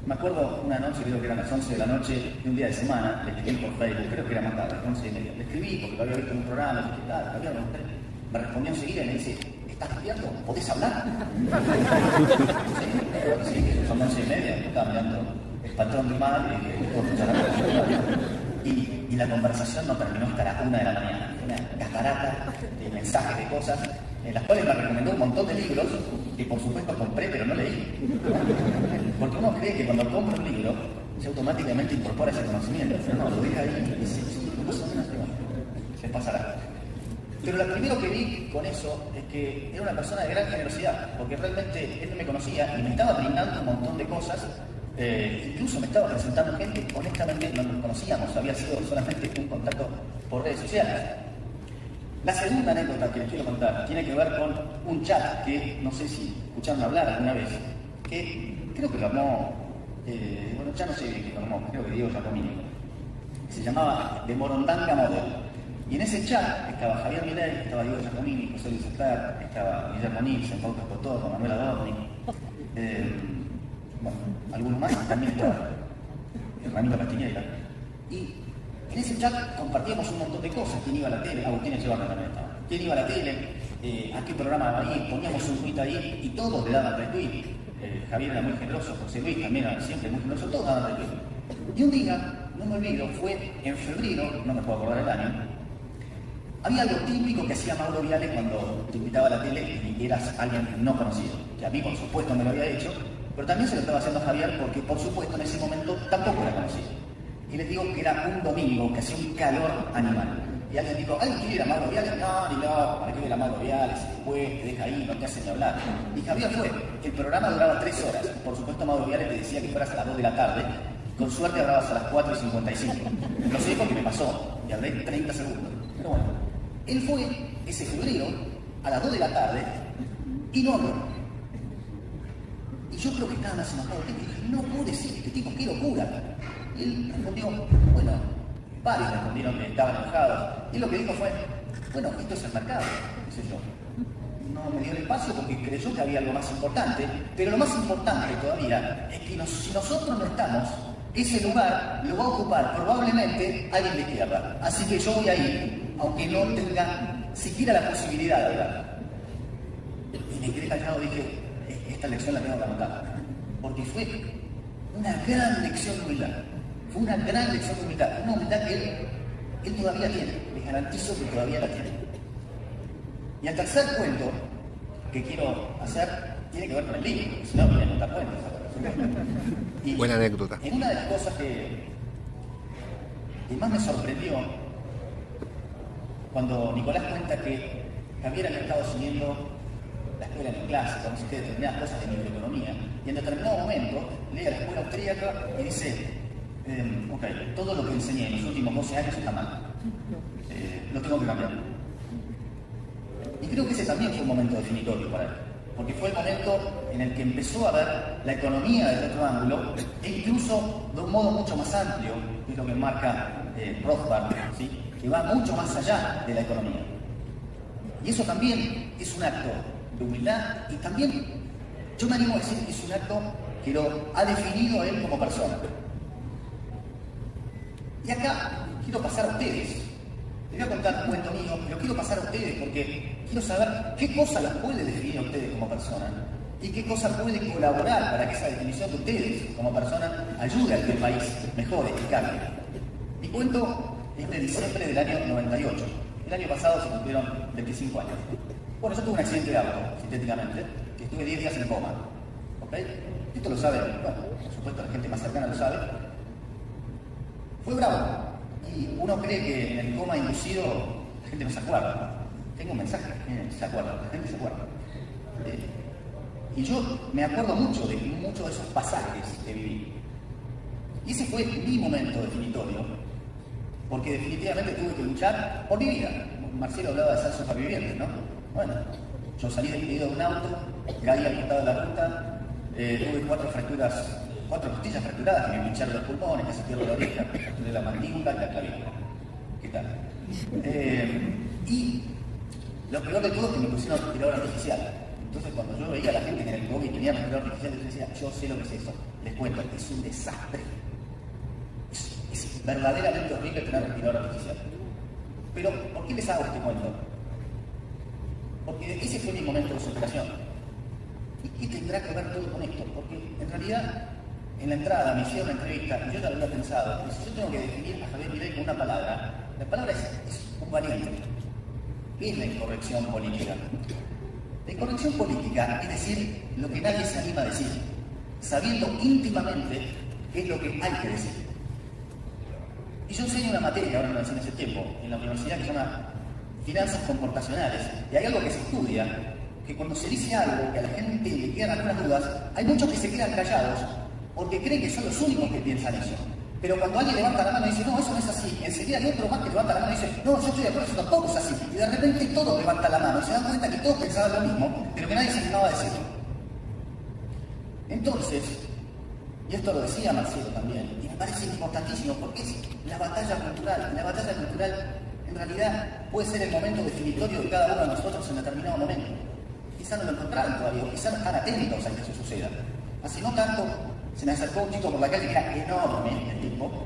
Me acuerdo una noche, creo que eran las 11 de la noche de un día de semana, le escribí por Facebook, creo que era más tarde, 11:30. Le escribí porque lo había visto en un programa, le dije, tal, me respondió enseguida y me dice, ¿estás estudiando? ¿Podés hablar? Sí, son 11:30, estaba mirando el patrón de mal y la conversación no terminó hasta las 1 de la mañana. Una catarata de mensajes, de cosas, en las cuales me recomendó un montón de libros que por supuesto compré pero no leí. Porque uno cree que cuando compra un libro se automáticamente incorpora ese conocimiento. No, lo deja ahí y dice, sí, más o menos se pasará. Pero lo primero que vi con eso es que era una persona de gran generosidad, porque realmente él no me conocía y me estaba brindando un montón de cosas. Incluso me estaba presentando gente, honestamente no nos conocíamos, había sido solamente un contacto por redes sociales. La segunda anécdota que les quiero contar tiene que ver con un chat que no sé si escucharon hablar alguna vez, que creo que lo armó, bueno, ya no sé quién lo armó, creo que Diego Giacomini. que se llamaba De Morondanga Model. Y en ese chat estaba Javier Milei, estaba Diego Giacomini, José Luis Estar, estaba Guillermo Nielsen, Pauca Cotorno, Manuel Adorni, bueno, algunos más, también estaba Ramiro Castiñeira. Y en ese chat compartíamos un montón de cosas, quién iba a la tele, Agustín Echevarría también estaba, quién iba a la tele, a qué programa iba a ir, poníamos un tweet ahí y todos le daban retweet. Javier era muy generoso, José Luis también era siempre muy generoso, todos daban retweet. Y un día, no me olvido, fue en febrero, no me puedo acordar el año, había algo típico que hacía Mauro Viale cuando te invitaba a la tele y eras alguien no conocido, que a mí por supuesto me lo había hecho, pero también se lo estaba haciendo a Javier porque por supuesto en ese momento tampoco era conocido. Y les digo que era un domingo, que hacía un calor animal. Y alguien dijo, ¿alguien quiere ir a Mauro Viale? No, ni loco, ¿para qué ir a Mauro Viale? Si después te deja ahí, no te hace ni hablar. Y Javier fue. El programa duraba 3 horas. Por supuesto Mauro Viale te decía que fueras a las 2 de la tarde. Con suerte hablabas a las 4:55. No sé porque me pasó. Y hablé 30 segundos. Pero bueno. Él fue ese febrero a las 2 de la tarde y no habló. Y yo creo que estaba más enojado que él. Y dije, no puede ser este tipo, qué locura. Y él respondió, bueno, varios respondieron que estaban enojados. Y él lo que dijo fue, bueno, esto es el mercado, qué sé yo. No me dio el espacio porque creyó que había algo más importante, pero lo más importante todavía es que si nosotros no estamos, ese lugar lo va a ocupar probablemente alguien de izquierda. Así que yo voy a ir, aunque no tenga siquiera la posibilidad de hablar. Y me quedé callado y dije, esta lección la tengo que anotar. Porque fue una gran lección de humildad. Fue una gran lección de humildad. Una humildad que él todavía tiene. Les garantizo que todavía la tiene. Y el tercer cuento que quiero hacer tiene que ver con el libro. Si no, voy a anotar cuentos. Buena anécdota. En una de las cosas que más me sorprendió, cuando Nicolás cuenta que Javier había estado siguiendo la escuela en clase, conoce determinadas cosas de microeconomía, y en determinado momento lee a la escuela austríaca y dice, ok, todo lo que enseñé en los últimos 12 años está mal, lo tengo que cambiar. Y creo que ese también fue un momento definitorio para él, porque fue el momento en el que empezó a ver la economía desde otro ángulo, e incluso de un modo mucho más amplio, que es lo que marca Rothbard, ¿sí? Que va mucho más allá de la economía. Y eso también es un acto de humildad y también, yo me animo a decir que es un acto que lo ha definido él como persona. Y acá quiero pasar a ustedes. Les voy a contar un cuento mío, pero quiero pasar a ustedes porque quiero saber qué cosa las puede definir a ustedes como persona y qué cosa puede colaborar para que esa definición de ustedes como persona ayude a que el país mejore y cambie. Mi cuento es de diciembre del año 98. El año pasado se cumplieron 25 años. Bueno, yo tuve un accidente de auto, sintéticamente, que estuve 10 días en coma. ¿Ok? Esto lo saben, bueno, por supuesto la gente más cercana lo sabe. Fue bravo. Y uno cree que en el coma inducido la gente no se acuerda. Tengo un mensaje, se acuerda, la gente se acuerda. Y yo me acuerdo mucho de muchos de esos pasajes que viví. Y ese fue mi momento definitorio, porque definitivamente tuve que luchar por mi vida. Marcelo hablaba de ser superviviente, ¿no? Bueno, yo salí despedido de un auto, caí al costado de la ruta, tuve 4 costillas fracturadas que me pincharon los pulmones, que se pierdo la oreja, de la mandíbula y la clavícula. ¿Qué tal? Y lo peor de todo es que me pusieron respirador artificial. Entonces cuando yo veía a la gente que en el COVID tenía respirador artificial, yo decía, yo sé lo que es eso. Les cuento, es un desastre. Es verdaderamente horrible tener respirador artificial. Pero, ¿por qué les hago este cuento? Porque ese fue mi momento de superación. ¿Y qué tendrá que ver todo con esto? Porque en realidad, en la entrada me hicieron una entrevista y yo ya lo había pensado. Y si yo tengo que definir a Javier Milei con una palabra, la palabra es un valiente. ¿Qué es la incorrección política? La incorrección política es decir lo que nadie se anima a decir, sabiendo íntimamente qué es lo que hay que decir. Y yo enseño una materia, ahora no la enseño hace tiempo, en la universidad que se llama Finanzas Comportacionales, y hay algo que se estudia, que cuando se dice algo que a la gente le quedan algunas dudas, hay muchos que se quedan callados porque creen que son los únicos que piensan eso. Pero cuando alguien levanta la mano y dice, no, eso no es así, enseguida hay otro más que levanta la mano y dice, no, yo estoy de acuerdo, eso tampoco es así. Y de repente todos levantan la mano y se dan cuenta que todos pensaban lo mismo, pero que nadie se animaba a decirlo. Entonces, y esto lo decía Marcelo también, y me parece importantísimo porque es la batalla cultural. La batalla cultural en realidad puede ser el momento definitorio de cada uno de nosotros en determinado momento. Quizá no lo encontraron todavía, quizá no están atentos a que eso suceda. Así no tanto, se me acercó un chico por la calle que era enorme, el tipo.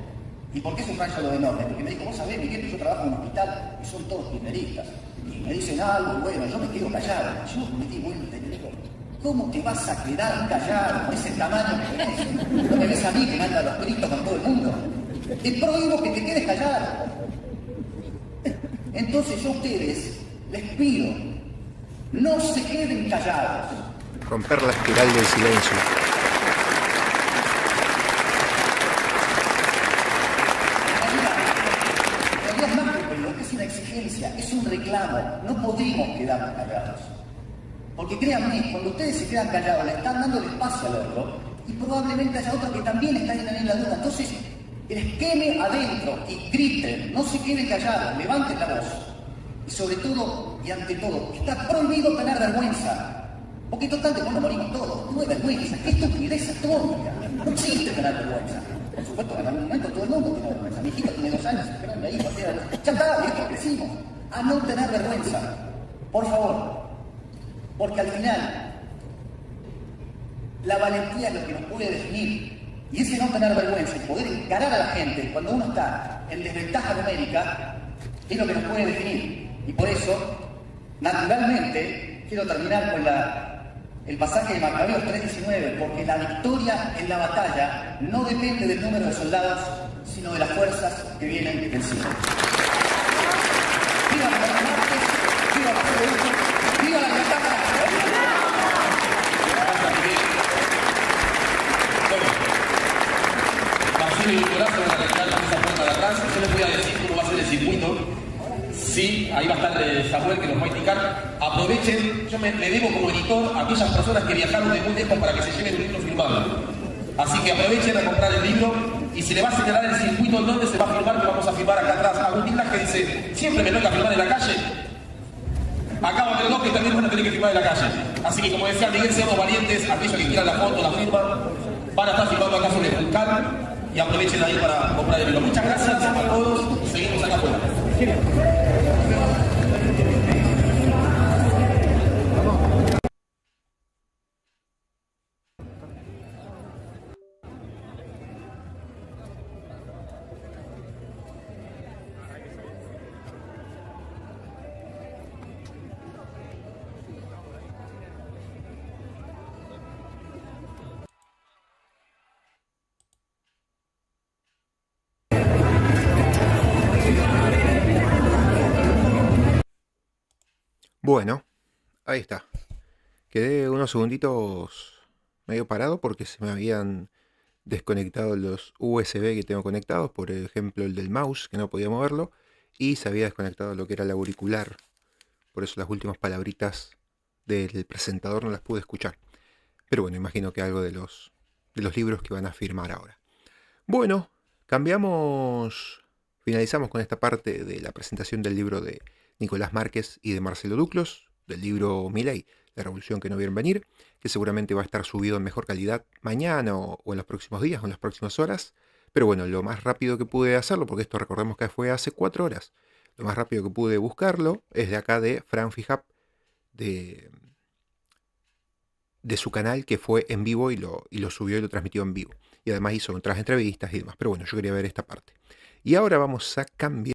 ¿Y por qué subrayo lo de enorme? Porque me dijo, vos sabés, Miguel, que yo trabajo en un hospital y son todos kirchneristas. Y me dicen algo, bueno, yo me quedo callado. Yo me di vuelta y le digo, ¿cómo te vas a quedar callado con ese tamaño que tenés? ¿No me ves a mí que manda los gritos con todo el mundo? Te prohíbo que te quedes callado. Entonces yo a ustedes les pido, no se queden callados. Romper la espiral del silencio. En realidad es más que pelo, es una exigencia, es un reclamo. No podemos quedarnos callados. Porque créanme, cuando ustedes se quedan callados, le están dando el espacio al otro y probablemente haya otro que también está en la duda. Entonces, les queme adentro y griten, no se queden callados, levanten la voz. Y sobre todo, y ante todo, está prohibido tener vergüenza. Porque total, después nos morimos todos. No hay vergüenza, qué estupidez atómica. No existe tener vergüenza. Por supuesto, en algún momento todo el mundo tiene vergüenza. Mi hijito tiene 2 años, esperando ahí, ya está, viejo, crecimos. A no tener vergüenza. Por favor. Porque al final, la valentía es lo que nos puede definir. Y ese no tener vergüenza y poder encarar a la gente cuando uno está en desventaja numérica es lo que nos puede definir. Y por eso, naturalmente, quiero terminar con el pasaje de Macabeos 3:19, porque la victoria en la batalla no depende del número de soldados, sino de las fuerzas que vienen del cielo. ¡Viva los Martes! ¡Viva la CDU! ¡Viva la libertad! Marcelo y Nicolás van a retirar la mesa puerta de atrás. Yo les voy a decir cómo va a ser el circuito. Sí, ahí va a estar Samuel que nos va a indicar. Aprovechen, yo me debo como editor a aquellas personas que viajaron de muy lejos para que se lleven un libro firmado. Así que aprovechen a comprar el libro y se le va a señalar el circuito en donde se va a firmar, que vamos a firmar acá atrás. Agustín Laje dice, siempre me toca firmar en la calle. Acá va a haber 2 que también van a tener que firmar en la calle. Así que como decía Miguel, seamos valientes, aquellos que quieran la foto, la firma, van a estar firmando acá sobre el vulcán y aprovechen ahí para comprar el libro. Muchas gracias a todos y seguimos acá afuera. Bueno, ahí está. Quedé unos segunditos medio parado porque se me habían desconectado los USB que tengo conectados, por ejemplo el del mouse, que no podía moverlo, y se había desconectado lo que era el auricular. Por eso las últimas palabritas del presentador no las pude escuchar. Pero bueno, imagino que algo de los libros que van a firmar ahora. Bueno, finalizamos con esta parte de la presentación del libro de Nicolás Márquez y de Marcelo Duclos, del libro Milei, La revolución que no vieron venir, que seguramente va a estar subido en mejor calidad mañana o en los próximos días o en las próximas horas. Pero bueno, lo más rápido que pude hacerlo, porque esto recordemos que fue hace 4 horas, lo más rápido que pude buscarlo es de acá de Fran Fijap, de su canal, que fue en vivo y lo subió y lo transmitió en vivo. Y además hizo otras entrevistas y demás. Pero bueno, yo quería ver esta parte. Y ahora vamos a cambiar.